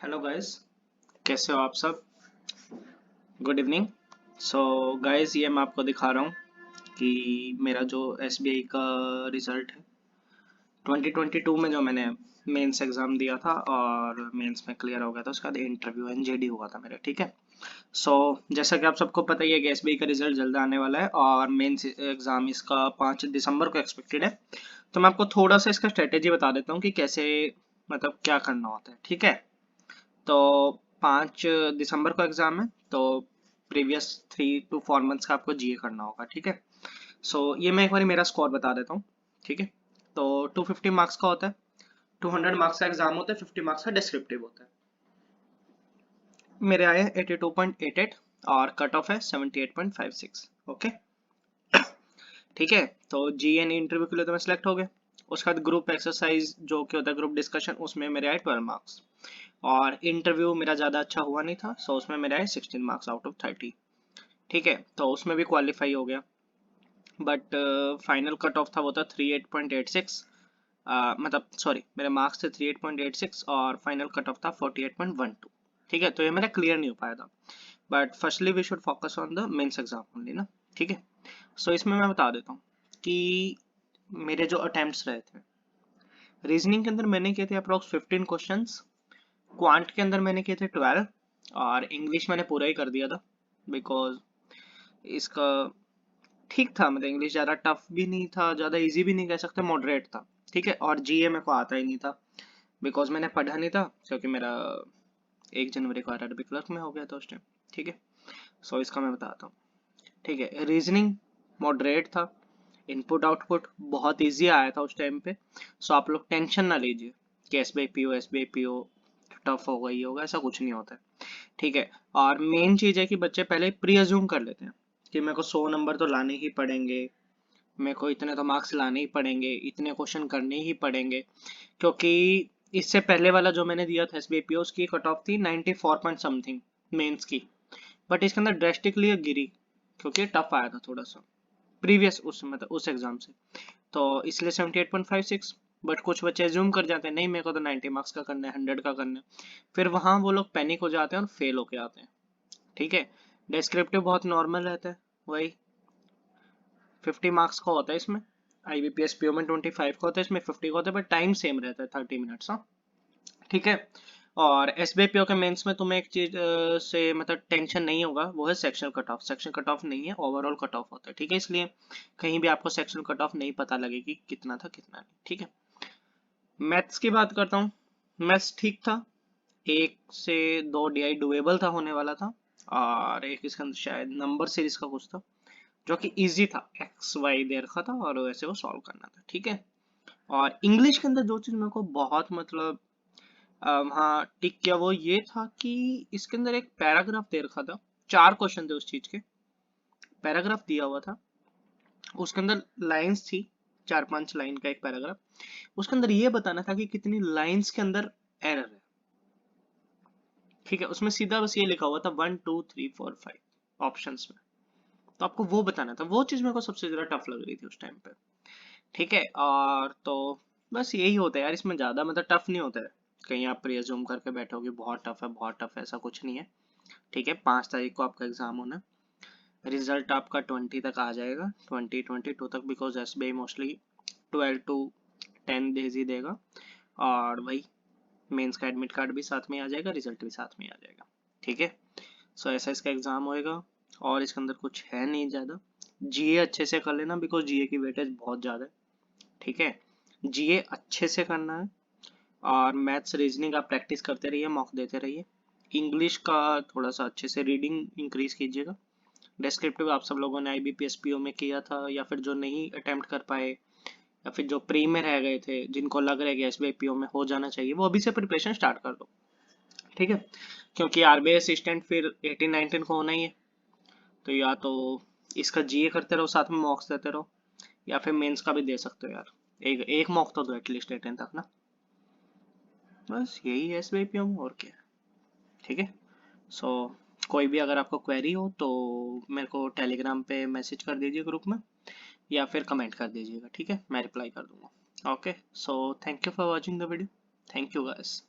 Hello guys, कैसे हो आप सब। Good evening. सो गाइस, ये मैं आपको दिखा रहा हूँ कि मेरा जो एसबीआई का रिजल्ट है 2022 में, जो मैंने मेंस एग्ज़ाम दिया था और मेंस में क्लियर हो गया था। उसके बाद इंटरव्यू एनजेडी हुआ था मेरा, ठीक है। सो जैसा कि आप सबको पता ही है कि एसबीआई का रिजल्ट जल्द आने वाला है और मेंस एग्ज़ाम इसका 5 दिसंबर को एक्सपेक्टेड है। तो मैं आपको थोड़ा सा इसका स्ट्रेटेजी बता देता हूँ कि कैसे, मतलब क्या करना होता है, ठीक है। तो 5 दिसंबर को एग्जाम है, तो प्रीवियस 3 to 4 मंथ्स का आपको जीए करना होगा, ठीक है। सो ये मैं एक बार मेरा स्कोर बता देता हूँ, ठीक है। तो 250 मार्क्स का होता है, 200 मार्क्स का एग्जाम होता है, 50 मार्क्स का डिस्क्रिप्टिव होता है। मेरे आए 82.88 और कट ऑफ है 78.56, ओके। ठीक है, तो जीएन इंटरव्यू के लिए तो मैं सिलेक्ट हो गया। उसके बाद ग्रुप एक्सरसाइज जो कि होता है ग्रुप डिस्कशन, उसमें मेरे आए 12 मार्क्स। और इंटरव्यू मेरा ज़्यादा अच्छा हुआ नहीं था, सो उसमें मेरे आए 16 मार्क्स आउट ऑफ 30। ठीक है, तो उसमें भी क्वालिफाई हो गया। बट फाइनल कट ऑफ था, वो था 38.86। मतलब सॉरी, मेरे मार्क्स थे 38.86 और फाइनल कट ऑफ था 48.12। ठीक है, तो ये मेरा क्लियर नहीं हो पाया था। But firstly we should focus on the mains exam only ना, ठीक है। सो इसमें मैं बता देता हूँ कि मेरे जो अटेम्प्ट्स रहे थे, रीजनिंग के अंदर मैंने किए थे अप्रोक्स 15 क्वेश्चंस, क्वांट के अंदर मैंने किए थे 12, और इंग्लिश मैंने पूरा ही कर दिया था बिकॉज इसका ठीक था। मतलब इंग्लिश ज़्यादा टफ भी नहीं था, ज़्यादा इजी भी नहीं कह सकते, मॉडरेट था, ठीक है। और जीए मेरे को आता ही नहीं था बिकॉज मैंने पढ़ा नहीं था, क्योंकि मेरा 1 जनवरी को आरआरबी क्लर्क में हो गया था उस टाइम, ठीक है। सो इसका मैं बताता हूँ, ठीक है। रीजनिंग मॉडरेट था, इनपुट आउटपुट बहुत इजी आया था उस टाइम पे। सो आप लोग टेंशन ना लीजिए कि S B I P O tough होगा ही होगा, ऐसा कुछ नहीं होता है, ठीक है। और मेन चीज़ है कि बच्चे पहले प्री अज्यूम कर लेते हैं कि मेरे को 100 नंबर तो लाने ही पड़ेंगे, मेरे को इतने तो मार्क्स लाने ही पड़ेंगे, इतने क्वेश्चन करने ही पड़ेंगे। क्योंकि इससे पहले वाला जो मैंने दिया था S B I P O, उसकी कट ऑफ थी 94 पॉइंट समथिंग मेंस की। बट इसके अंदर ड्रेस्टिकली गिरी, क्योंकि टफ आया था थोड़ा सा प्रीवियस उस मतलब उस एग्जाम से। तो इसलिए 78.56। बट कुछ बच्चे एज्यूम कर जाते हैं, नहीं मेरे को तो 90 मार्क्स का करना है, 100 का करना है। फिर वहां वो लोग पैनिक हो जाते हैं और फेल होके आते हैं, ठीक है। डिस्क्रिप्टिव बहुत नॉर्मल रहता है, वही 50 मार्क्स का होता है इसमें। आईबीपीएस पीओ में 25 का होता है, इसमें 50 का होता है, बट टाइम सेम रहता है, 30 मिनट्स, हाँ, ठीक है। और एसबीआईपीओ के मेंस में तुम्हें एक चीज से मतलब टेंशन नहीं होगा, वो है sectional cut off. Section cut off नहीं है, ओवरऑल कट ऑफ होता है, ठीक है। इसलिए कहीं भी आपको सेक्शनल कट ऑफ नहीं पता लगेगी कितना था कितना नहीं, ठीक है। मैथ्स की बात करता हूँ, मैथ्स ठीक था, 1 से 2 डीआई डुएबल था, होने वाला था। और एक इसके अंदर शायद नंबर सीरीज का कुछ था जो कि इजी था, एक्स वाई दे रखा था और वैसे वो सॉल्व करना था, ठीक है। और इंग्लिश के अंदर जो चीज मेरे को बहुत मतलब हाँ टिक किया, वो ये था कि इसके अंदर एक पैराग्राफ दे रखा था, 4 क्वेश्चन थे उस चीज के, पैराग्राफ दिया हुआ था, उसके अंदर लाइंस थी, 4-5 लाइन का एक पैराग्राफ। उसके अंदर ये बताना था कि कितनी लाइंस के अंदर एरर है, ठीक है। उसमें सीधा बस ये लिखा हुआ था 1 2 3 4 5 ऑप्शंस में। तो आपको वो बताना था, वो चीज मेरे को सबसे ज्यादा टफ लग रही थी उस टाइम पे, ठीक है। और तो बस यही होता है यार, इसमें ज्यादा मतलब टफ नहीं होता है। कहीं आप प्रिज्यूम करके बैठोगे बहुत टफ है बहुत टफ है, ऐसा कुछ नहीं है, ठीक है। 5 तारीख को आपका एग्जाम होना है, रिजल्ट आपका 20 तक आ जाएगा, 2022 तक, because S B I mostly 12 to 10 days ही देगा। और वही मेंस का एडमिट कार्ड भी साथ में आ जाएगा, रिजल्ट भी साथ में आ जाएगा, ठीक है। सो ऐसा इसका एग्जाम होएगा। और इसके अंदर कुछ है नहीं ज़्यादा। जीए अच्छे से कर लेना, बिकॉज जीए की वेटेज बहुत ज़्यादा है, ठीक है। जीए अच्छे से करना है, और मैथ्स रीजनिंग आप प्रैक्टिस करते रहिए, मॉक देते रहिए। इंग्लिश का थोड़ा सा अच्छे से रीडिंग इंक्रीज कीजिएगा। डिस्क्रिप्टिव आप सब लोगों ने आईबीपीएस पीओ में किया था, या फिर जो नहीं अटेम्प्ट कर पाए, या फिर जो प्री में रह गए थे, जिनको लग रहा है कि एसबीआई पीओ में हो जाना चाहिए, वो अभी से प्रिपरेशन स्टार्ट कर दो, ठीक है। क्योंकि आरबीआई असिस्टेंट फिर 18-19 को होना ही है। तो या तो इसका जीए करते रहो, साथ में मॉक्स देते रहो, या फिर मेंस का भी दे सकते हो यार। एक एक मॉक तो दो एटलीस्ट 18 तक ना। बस यही है एसबीआई पीओ में, और क्या है, ठीक है। सो कोई भी अगर आपको क्वेरी हो तो मेरे को टेलीग्राम पे मैसेज कर दीजिए ग्रुप में, या फिर कमेंट कर दीजिएगा, ठीक है, मैं रिप्लाई कर दूंगा। Okay, so thank you for watching the video. Thank you guys.